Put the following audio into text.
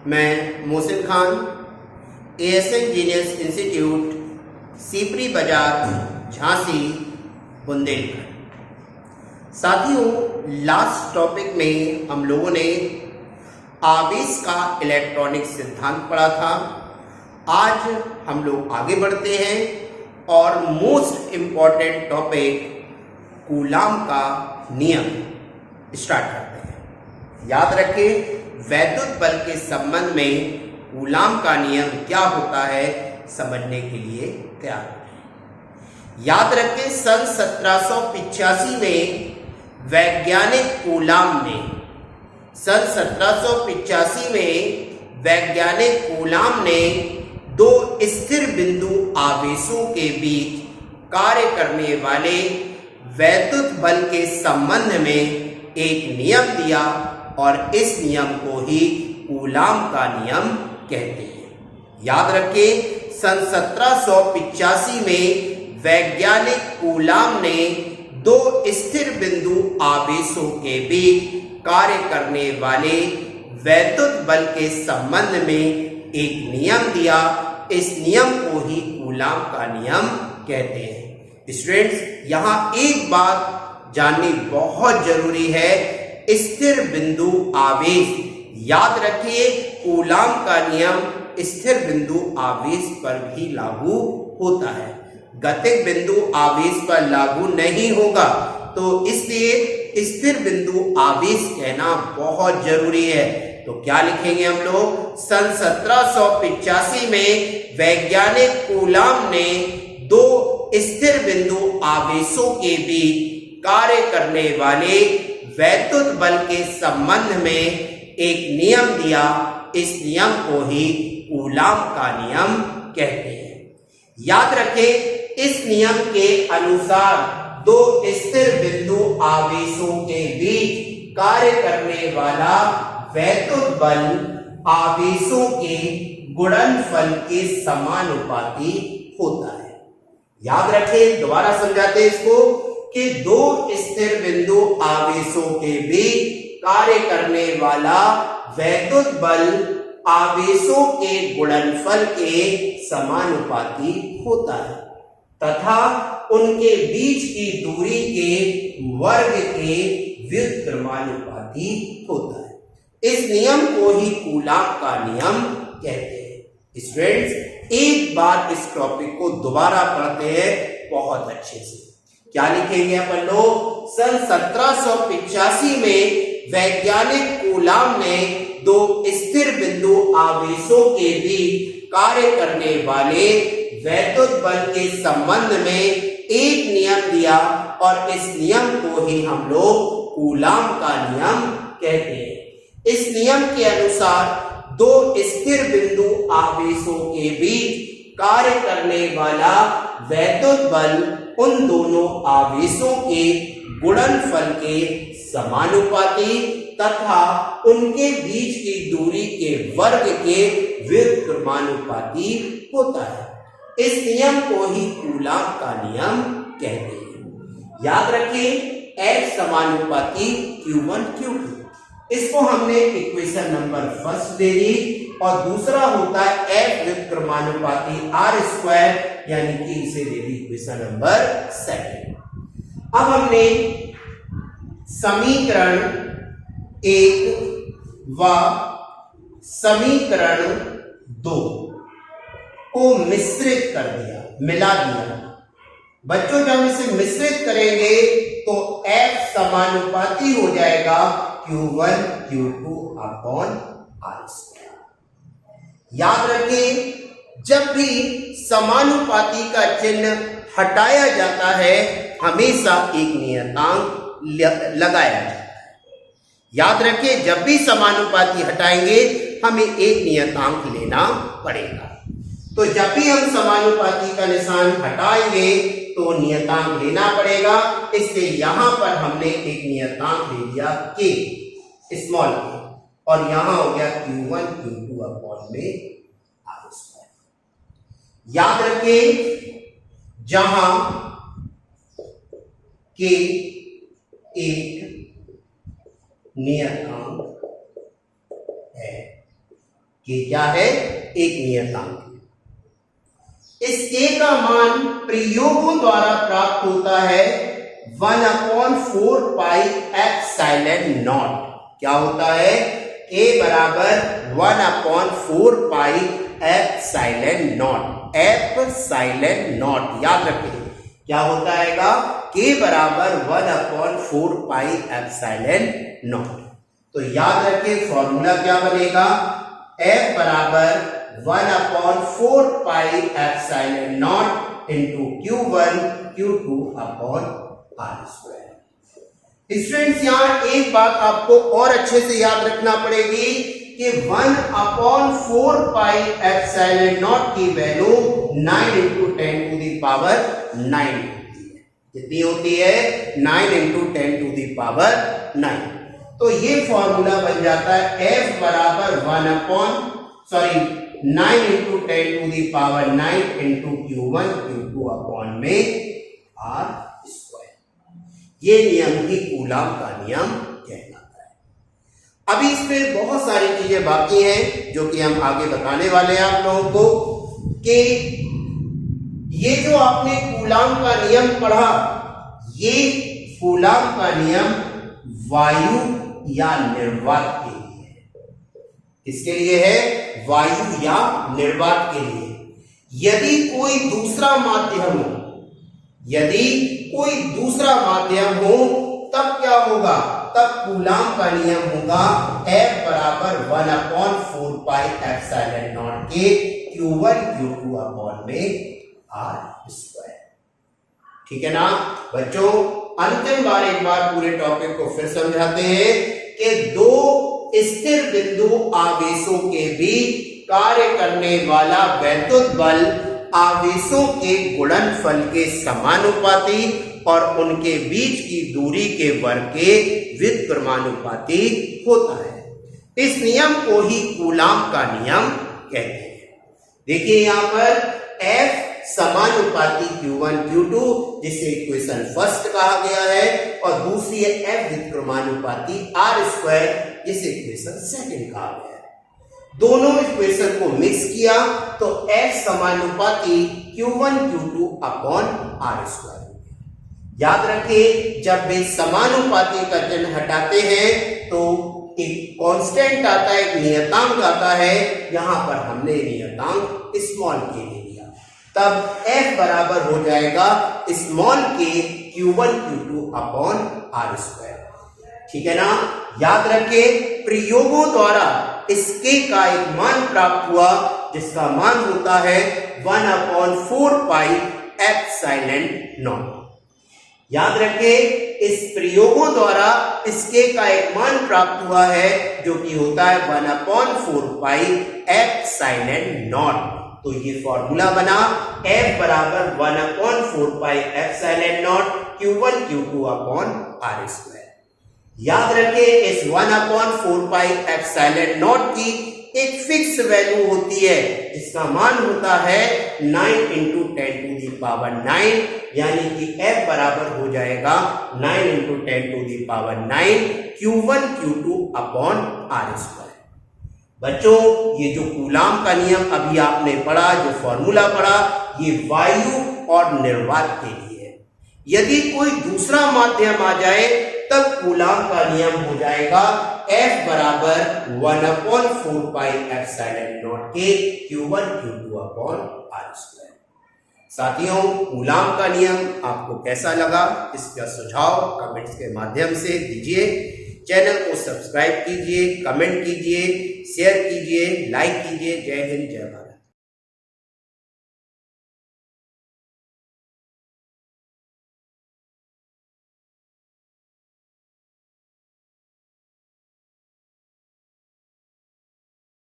मैं Mohsin Khan, ASN genius institute, Sipri Bazar, Jhansi, Bundelkhand. साथियों, last topic में हम लोगों ने आवेश का इलेक्ट्रॉनिक सिद्धांत पढ़ा था। आज हम लोग आगे बढ़ते हैं और मोस्ट इम्पॉर्टेंट टॉपिक कूलाम का नियम स्टार्ट करते हैं। याद रखें, वैद्युत बल के संबंध में कूलाम का नियम क्या होता है समझने के लिए तैयार रहें। याद रखें, सन 1785 में वैज्ञानिक कूलाम ने दो स्थिर बिंदु आवेशों के बीच कार्य करने वाले वैद्युत बल के संबंध में एक नियम दिया और इस नियम को ही कूलाम का नियम कहते हैं। याद रखें, सन 1785 में वैज्ञानिक कूलाम ने दो स्थिर बिंदु आवेशों के बीच कार्य करने वाले वैद्युत बल के संबंध में एक नियम दिया। इस नियम को ही कूलाम का नियम कहते हैं। स्टूडेंट्स, यहाँ एक बात जाननी बहुत जरूरी है, स्थिर बिंदु आवेश। याद रखिए, कूलाम का नियम स्थिर बिंदु आवेश पर भी लागू होता है, गतिज बिंदु आवेश पर लागू नहीं होगा। तो इसलिए स्थिर बिंदु आवेश कहना बहुत जरूरी है। तो क्या लिखेंगे हम लोग? सन 1785 में वैज्ञानिक कूलाम ने दो स्थिर बिंदु आवेशों के बीच कार्य करने वाले वैद्युत बल के संबंध में एक नियम दिया। इस नियम को ही कूलाम का नियम कहते हैं। याद रखें, इस नियम के अनुसार दो स्थिर बिंदु आवेशों के बीच कार्य करने वाला वैद्युत बल आवेशों के गुणनफल के समानुपाती होता है। याद रखें, दोबारा समझाते हैं इसको कि दो स्थिर बिंदु आवेशों के बीच कार्य करने वाला वैद्युत बल आवेशों के गुणनफल के समानुपाती होता है तथा उनके बीच की दूरी के वर्ग के व्युत्क्रमानुपाती होता है। इस नियम को ही कूलाम का नियम कहते हैं। स्टूडेंट्स, एक बार इस टॉपिक को दोबारा पढ़ते हैं बहुत अच्छे से। क्या लिखेंगे अपन लोग? सन 1785 में वैज्ञानिक कूलाम ने दो स्थिर बिंदु आवेशों के बीच कार्य करने वाले वैद्युत बल के संबंध में एक नियम दिया और इस नियम को ही हम लोग कूलाम का नियम कहते हैं। इस नियम के अनुसार दो स्थिर बिंदु आवेशों के बीच कार्य करने वाला वैद्युत बल उन दोनों आवेशों के गुणनफल के समानुपाती तथा उनके बीच की दूरी के वर्ग के व्युत्क्रमानुपाती होता है। इस नियम को ही कूलाम का नियम कहते हैं। याद रखें, F समानुपाती Q1 Q2, इसको हमने इक्वेशन नंबर फर्स्ट दे दी और दूसरा होता है F व्युत्क्रमानुपाती R², यानी कि इसे दे दी इक्वेशन नंबर सेकंड। अब हमने समीकरण 1 व समीकरण 2 को मिश्रित कर दिया, मिला दिया। बच्चों, जब इसे मिश्रित करेंगे तो F समानुपाती हो जाएगा Q1 Q2 अपॉन R²। याद रखें, जब भी समानुपाती का चिन्ह हटाया जाता है हमेशा एक नियतांक लगाया जाता है। याद रखें, जब भी समानुपाती हटाएंगे हमें एक नियतांक लेना पड़ेगा। तो जब भी हम समानुपाती का निशान हटाएंगे तो नियतांक लेना पड़ेगा। इसलिए यहां पर हमने एक नियतांक ले लिया K, स्मॉल k, और यहां हो गया Q1 Q2 अपॉन में R²। याद रखें, जहां K एक नियतांक है, ये क्या है? एक नियतांक। इस k का मान प्रयोगों द्वारा प्राप्त होता है 1/4 पाई एप्सिलॉन नॉट। क्या होता है? k बराबर 1/4 pi epsilon not. Epsilon not याद रखें क्या होता है? k बराबर 1/4 पाई एप्सिलॉन नॉट। तो याद रखें फॉर्मूला क्या बनेगा? f बराबर 1/4 pi epsilon not into Q1 Q2 upon R square. Students यहाँ एक बात आपको और अच्छे से याद रखना पड़ेगी कि 1/4 पाई एप्सिलॉन नॉट की value 9 into 10 to the power 9 होती है। कितनी होती है? 9 इंटू 10 टू दी पावर 9। तो ये फॉर्मूला बन जाता है f बराबर 9 into 10 to the power 9 into Q1 Q2 upon में R स्क्वायर। ये नियम ही कूलाम का नियम कहलाता है। अभी इसमें बहुत सारी चीजें बाकी हैं जो कि हम आगे बताने वाले हैं आप लोगों को कि ये जो आपने कूलाम का नियम पढ़ा, ये कूलाम का नियम वायु या निर्वात के लिए है। किसके लिए है? वायु या निर्वात के लिए। यदि कोई दूसरा माध्यम हो तब क्या होगा? तब कूलाम का नियम होगा F बराबर 1/4 पाई एप्सिलॉन नॉट के Q1 Q2 अपॉन में R स्क्वायर। ठीक है ना बच्चों? अंतिम बार एक बार पूरे टॉपिक को फिर समझाते हैं कि दो स्थिर बिंदु आवेशों के बीच कार्य करने वाला वैद्युत बल आवेशों के गुणनफल के समानुपाती और उनके बीच की दूरी के वर्ग के व्युत्क्रमानुपाती होता है। इस नियम को ही कूलाम का नियम कहते हैं। देखिए यहां पर F समानुपाती Q1 Q2 जिसे इक्वेशन फर्स्ट कहा गया है, और दूसरी है F व्युत्क्रमानुपाती R स्क्वायर जिसे इक्वेशन सेकंड कहा गया है। दोनों इक्वेशन को मिक्स किया तो F समानुपाती Q1 Q2 upon R square. याद रखिए जब भी समानुपाती का चिन्ह हटाते हैं तो एक कांस्टेंट आता है, एक नियतांक आता है। यहां पर हमने नियतांक स्मॉल के ले लिया, तब F बराबर हो जाएगा स्मॉल के Q1 Q2 upon R square. ठीक है ना? याद रखिए प्रयोगों द्वारा इसके का एक मान प्राप्त हुआ जिसका मान होता है 1/4 पाई एप्सिलॉन नॉट। याद रखिए इस प्रयोगों द्वारा इसके का एक मान प्राप्त हुआ है जो कि होता है 1/4 पाई एप्सिलॉन नॉट। तो ये फॉर्मूला बना F बराबर 1/4 pi epsilon not Q1 Q2 upon R square. याद रखिए इस 1/4 पाई एप्सिलॉन नॉट की एक फिक्स वैल्यू होती है जिसका मान होता है 9 इंटू 10 टू दी पावर 9, यानी कि F बराबर हो जाएगा 9 into 10 to the power 9 Q1 Q2 upon R square. बच्चों ये जो कूलाम का नियम अभी आपने पढ़ा, जो फॉर्मूला पढ़ा, ये वायु और निर्वात के लिए है। यदि कोई दूसरा माध्यम आ जाए तब कूलाम का नियम हो जाएगा F बराबर 1/4 पाई एप्सिलॉन नॉट के Q1 Q2 upon R square. साथियों कूलाम का नियम आपको कैसा लगा इसका सुझाव कमेंट्स के माध्यम से दीजिए। चैनल को सब्सक्राइब कीजिए, कमेंट कीजिए, शेयर कीजिए, लाइक कीजिए। जय हिंद, जय भारत।